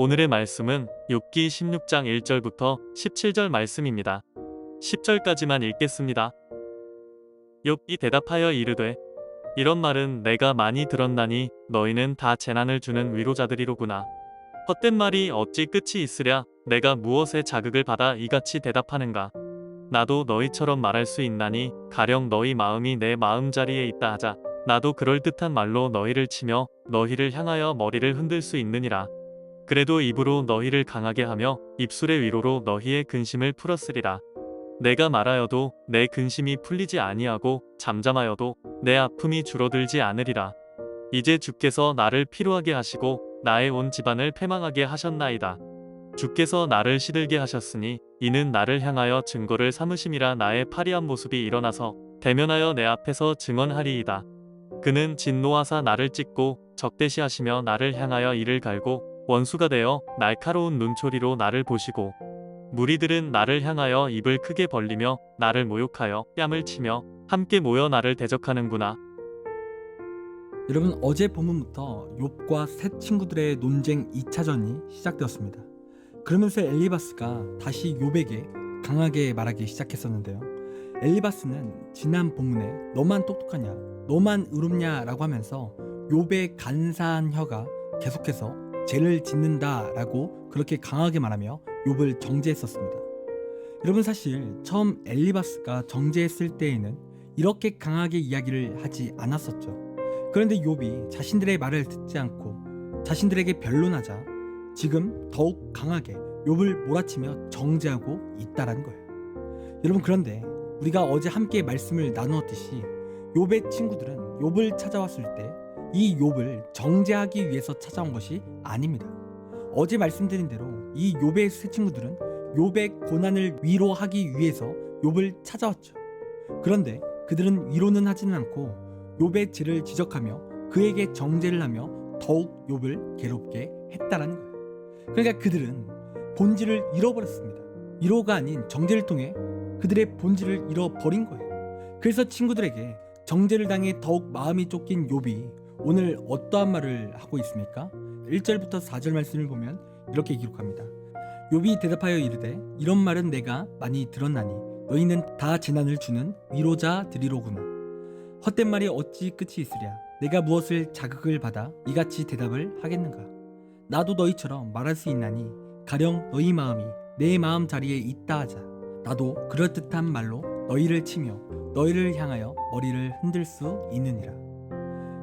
오늘의 말씀은 욥기 16장 1절부터 17절 말씀입니다. 10절까지만 읽겠습니다. 욥이 대답하여 이르되 이런 말은 내가 많이 들었나니 너희는 다 재난을 주는 위로자들이로구나. 헛된 말이 어찌 끝이 있으랴. 내가 무엇에 자극을 받아 이같이 대답하는가. 나도 너희처럼 말할 수 있나니 가령 너희 마음이 내 마음자리에 있다 하자. 나도 그럴듯한 말로 너희를 치며 너희를 향하여 머리를 흔들 수 있느니라. 그래도 입으로 너희를 강하게 하며 입술의 위로로 너희의 근심을 풀었으리라. 내가 말하여도 내 근심이 풀리지 아니하고 잠잠하여도 내 아픔이 줄어들지 않으리라. 이제 주께서 나를 피로하게 하시고 나의 온 집안을 패망하게 하셨나이다. 주께서 나를 시들게 하셨으니 이는 나를 향하여 증거를 삼으심이라. 나의 파리한 모습이 일어나서 대면하여 내 앞에서 증언하리이다. 그는 진노하사 나를 찢고 적대시하시며 나를 향하여 이를 갈고 원수가 되어 날카로운 눈초리로 나를 보시고 무리들은 나를 향하여 입을 크게 벌리며 나를 모욕하여 뺨을 치며 함께 모여 나를 대적하는구나. 여러분, 어제 본문부터 욥과 세 친구들의 논쟁 2차전이 시작되었습니다. 그러면서 엘리바스가 다시 욥에게 강하게 말하기 시작했었는데요. 엘리바스는 지난 본문에 너만 똑똑하냐, 너만 의롭냐 라고 하면서 욥의 간사한 혀가 계속해서 죄를 짓는다라고 그렇게 강하게 말하며 욥을 정죄했었습니다. 여러분, 사실 처음 엘리바스가 정죄했을 때에는 이렇게 강하게 이야기를 하지 않았었죠. 그런데 욥이 자신들의 말을 듣지 않고 자신들에게 변론하자 지금 더욱 강하게 욥을 몰아치며 정죄하고 있다라는 거예요. 여러분, 그런데 우리가 어제 함께 말씀을 나누었듯이 욥의 친구들은 욥을 찾아왔을 때 이 욥을 정죄하기 위해서 찾아온 것이 아닙니다. 어제 말씀드린 대로 이 욥의 세 친구들은 욥의 고난을 위로하기 위해서 욥을 찾아왔죠. 그런데 그들은 위로는 하지는 않고 욥의 죄를 지적하며 그에게 정죄를 하며 더욱 욥을 괴롭게 했다라는 거예요. 그러니까 그들은 본질을 잃어버렸습니다. 위로가 아닌 정죄를 통해 그들의 본질을 잃어버린 거예요. 그래서 친구들에게 정죄를 당해 더욱 마음이 쫓긴 욥이 오늘 어떠한 말을 하고 있습니까? 1절부터 4절 말씀을 보면 이렇게 기록합니다. 욥이 대답하여 이르되 이런 말은 내가 많이 들었나니 너희는 다 재난을 주는 위로자들이로구나. 헛된 말이 어찌 끝이 있으랴. 내가 무엇을 자극을 받아 이같이 대답을 하겠는가. 나도 너희처럼 말할 수 있나니 가령 너희 마음이 내 마음 자리에 있다 하자. 나도 그럴듯한 말로 너희를 치며 너희를 향하여 머리를 흔들 수 있느니라.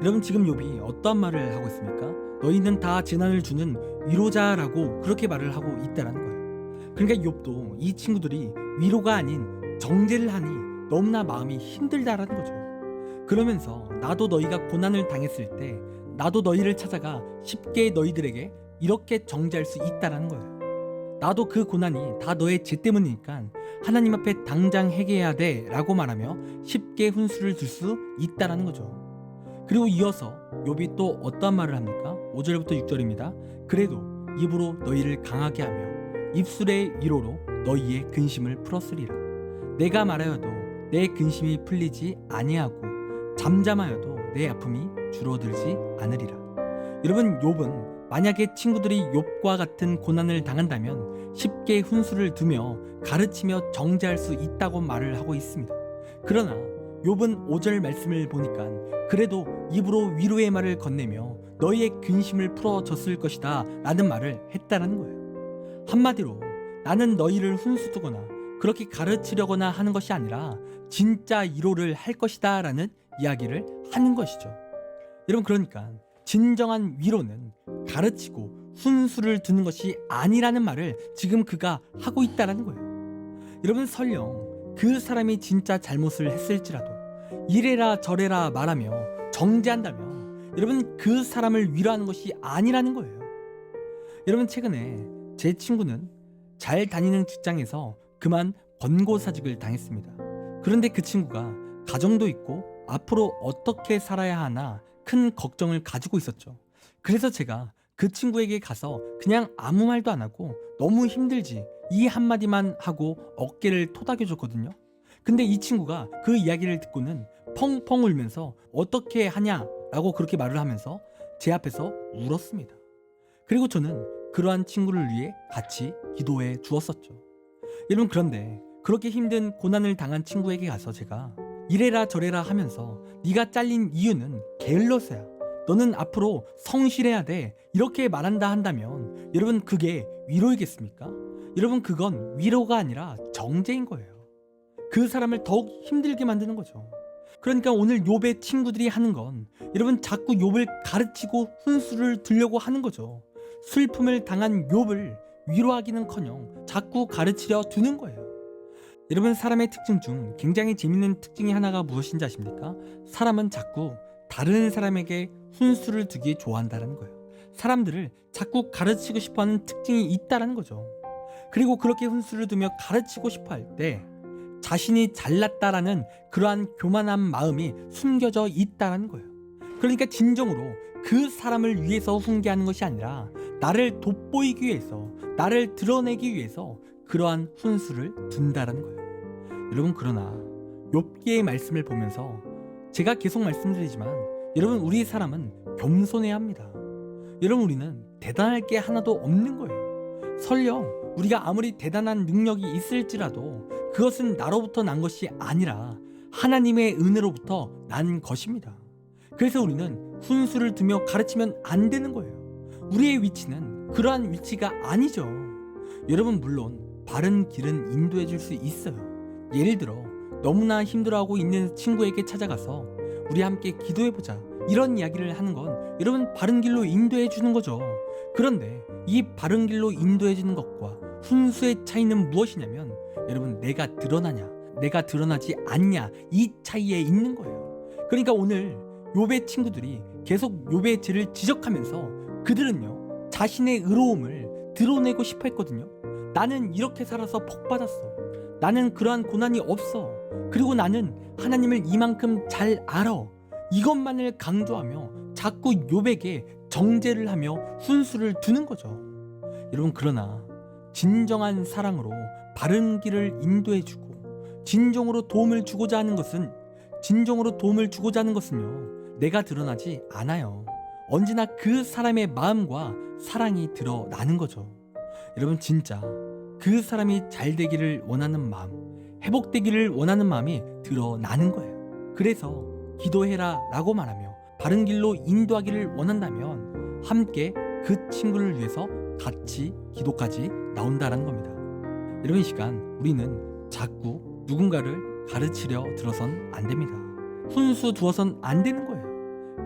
여러분, 지금 욥이 어떠한 말을 하고 있습니까? 너희는 다 재난을 주는 위로자라고 그렇게 말을 하고 있다라는 거예요. 그러니까 욥도 이 친구들이 위로가 아닌 정죄를 하니 너무나 마음이 힘들다라는 거죠. 그러면서 나도 너희가 고난을 당했을 때 나도 너희를 찾아가 쉽게 너희들에게 이렇게 정죄할 수 있다라는 거예요. 나도 그 고난이 다 너의 죄 때문이니까 하나님 앞에 당장 회개해야 돼 라고 말하며 쉽게 훈수를 줄 수 있다라는 거죠. 그리고 이어서 욥이 또 어떤 말을 합니까? 5절부터 6절입니다. 그래도 입으로 너희를 강하게 하며 입술의 위로로 너희의 근심을 풀었으리라. 내가 말하여도 내 근심이 풀리지 아니하고 잠잠하여도 내 아픔이 줄어들지 않으리라. 여러분, 욥은 만약에 친구들이 욥과 같은 고난을 당한다면 쉽게 훈수를 두며 가르치며 정죄할 수 있다고 말을 하고 있습니다. 그러나 욥은 5절 말씀을 보니까 그래도 입으로 위로의 말을 건네며 너희의 근심을 풀어줬을 것이다 라는 말을 했다라는 거예요. 한마디로 나는 너희를 훈수두거나 그렇게 가르치려거나 하는 것이 아니라 진짜 위로를 할 것이다 라는 이야기를 하는 것이죠. 여러분, 그러니까 진정한 위로는 가르치고 훈수를 두는 것이 아니라는 말을 지금 그가 하고 있다라는 거예요. 여러분, 설령 그 사람이 진짜 잘못을 했을지라도 이래라 저래라 말하며 정죄한다면 여러분, 그 사람을 위로하는 것이 아니라는 거예요. 여러분, 최근에 제 친구는 잘 다니는 직장에서 그만 권고사직을 당했습니다. 그런데 그 친구가 가정도 있고 앞으로 어떻게 살아야 하나 큰 걱정을 가지고 있었죠. 그래서 제가 그 친구에게 가서 그냥 아무 말도 안 하고 너무 힘들지 이 한마디만 하고 어깨를 토닥여줬거든요. 근데 이 친구가 그 이야기를 듣고는 펑펑 울면서 어떻게 하냐라고 그렇게 말을 하면서 제 앞에서 울었습니다. 그리고 저는 그러한 친구를 위해 같이 기도해 주었었죠. 여러분, 그런데 그렇게 힘든 고난을 당한 친구에게 가서 제가 이래라 저래라 하면서 네가 잘린 이유는 게을러서야, 너는 앞으로 성실해야 돼, 이렇게 말한다 한다면 여러분, 그게 위로이겠습니까? 여러분, 그건 위로가 아니라 정죄인 거예요. 그 사람을 더욱 힘들게 만드는 거죠. 그러니까 오늘 욥의 친구들이 하는 건 여러분, 자꾸 욥을 가르치고 훈수를 두려고 하는 거죠. 슬픔을 당한 욥을 위로하기는커녕 자꾸 가르치려 두는 거예요. 여러분, 사람의 특징 중 굉장히 재밌는 특징이 하나가 무엇인지 아십니까? 사람은 자꾸 다른 사람에게 훈수를 두기 좋아한다는 거예요. 사람들을 자꾸 가르치고 싶어하는 특징이 있다는 거죠. 그리고 그렇게 훈수를 두며 가르치고 싶어 할 때 자신이 잘났다라는 그러한 교만한 마음이 숨겨져 있다는 거예요. 그러니까 진정으로 그 사람을 위해서 훈계하는 것이 아니라 나를 돋보이기 위해서, 나를 드러내기 위해서 그러한 훈수를 둔다는 거예요. 여러분, 그러나 욥기의 말씀을 보면서 제가 계속 말씀드리지만 여러분, 우리 사람은 겸손해야 합니다. 여러분, 우리는 대단할 게 하나도 없는 거예요. 설령 우리가 아무리 대단한 능력이 있을지라도 그것은 나로부터 난 것이 아니라 하나님의 은혜로부터 난 것입니다. 그래서 우리는 훈수를 두며 가르치면 안 되는 거예요. 우리의 위치는 그러한 위치가 아니죠. 여러분, 물론 바른 길은 인도해 줄 수 있어요. 예를 들어 너무나 힘들어하고 있는 친구에게 찾아가서 우리 함께 기도해보자, 이런 이야기를 하는 건 여러분, 바른 길로 인도해 주는 거죠. 그런데 이 바른 길로 인도해 주는 것과 훈수의 차이는 무엇이냐면 여러분, 내가 드러나냐 내가 드러나지 않냐, 이 차이에 있는 거예요. 그러니까 오늘 욥의 친구들이 계속 욥의 죄를 지적하면서 그들은요, 자신의 의로움을 드러내고 싶어 했거든요. 나는 이렇게 살아서 복 받았어, 나는 그러한 고난이 없어, 그리고 나는 하나님을 이만큼 잘 알아, 이것만을 강조하며 자꾸 욥에게 정죄를 하며 훈수를 두는 거죠. 여러분, 그러나 진정한 사랑으로 바른 길을 인도해주고 진정으로 도움을 주고자 하는 것은요, 내가 드러나지 않아요. 언제나 그 사람의 마음과 사랑이 드러나는 거죠. 여러분, 진짜 그 사람이 잘 되기를 원하는 마음, 회복되기를 원하는 마음이 드러나는 거예요. 그래서 기도해라 라고 말하며 바른 길로 인도하기를 원한다면 함께 그 친구를 위해서 같이 기도까지 나온다는 겁니다. 여러분, 이 시간 우리는 자꾸 누군가를 가르치려 들어선 안 됩니다. 훈수 두어선 안 되는 거예요.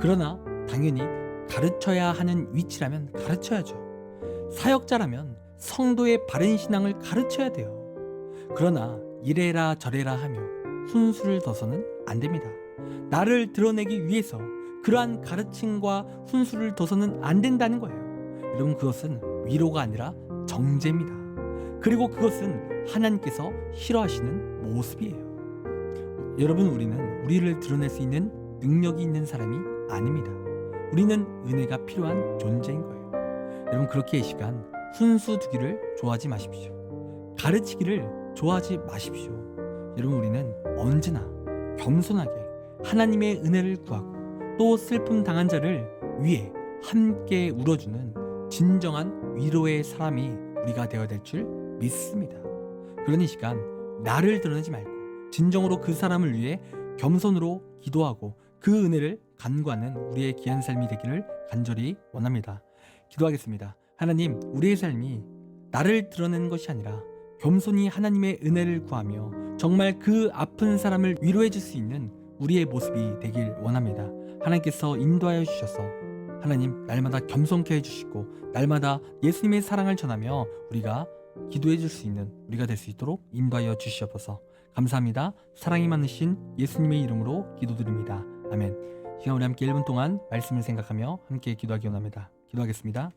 그러나 당연히 가르쳐야 하는 위치라면 가르쳐야죠. 사역자라면 성도의 바른 신앙을 가르쳐야 돼요. 그러나 이래라 저래라 하며 훈수를 둬서는 안 됩니다. 나를 드러내기 위해서 그러한 가르침과 훈수를 둬서는 안 된다는 거예요. 여러분, 그것은 위로가 아니라 정죄입니다. 그리고 그것은 하나님께서 싫어하시는 모습이에요. 여러분, 우리는 우리를 드러낼 수 있는 능력이 있는 사람이 아닙니다. 우리는 은혜가 필요한 존재인 거예요. 여러분, 그렇게 이 시간 훈수 두기를 좋아하지 마십시오. 가르치기를 좋아하지 마십시오. 여러분, 우리는 언제나 겸손하게 하나님의 은혜를 구하고 또 슬픔 당한 자를 위해 함께 울어주는 진정한 위로의 사람이 우리가 되어야 될 줄 믿습니다. 그러니 이 시간 나를 드러내지 말고 진정으로 그 사람을 위해 겸손으로 기도하고 그 은혜를 간구하는 우리의 귀한 삶이 되기를 간절히 원합니다. 기도하겠습니다. 하나님, 우리의 삶이 나를 드러내는 것이 아니라 겸손히 하나님의 은혜를 구하며 정말 그 아픈 사람을 위로해 줄 수 있는 우리의 모습이 되길 원합니다. 하나님께서 인도하여 주셔서 하나님, 날마다 겸손케 해주시고 날마다 예수님의 사랑을 전하며 우리가 기도해 줄 수 있는 우리가 될 수 있도록 인도하여 주시옵소서. 감사합니다. 사랑이 많으신 예수님의 이름으로 기도드립니다. 아멘. 시간 우리 함께 1분 동안 말씀을 생각하며 함께 기도하기 원합니다. 기도하겠습니다.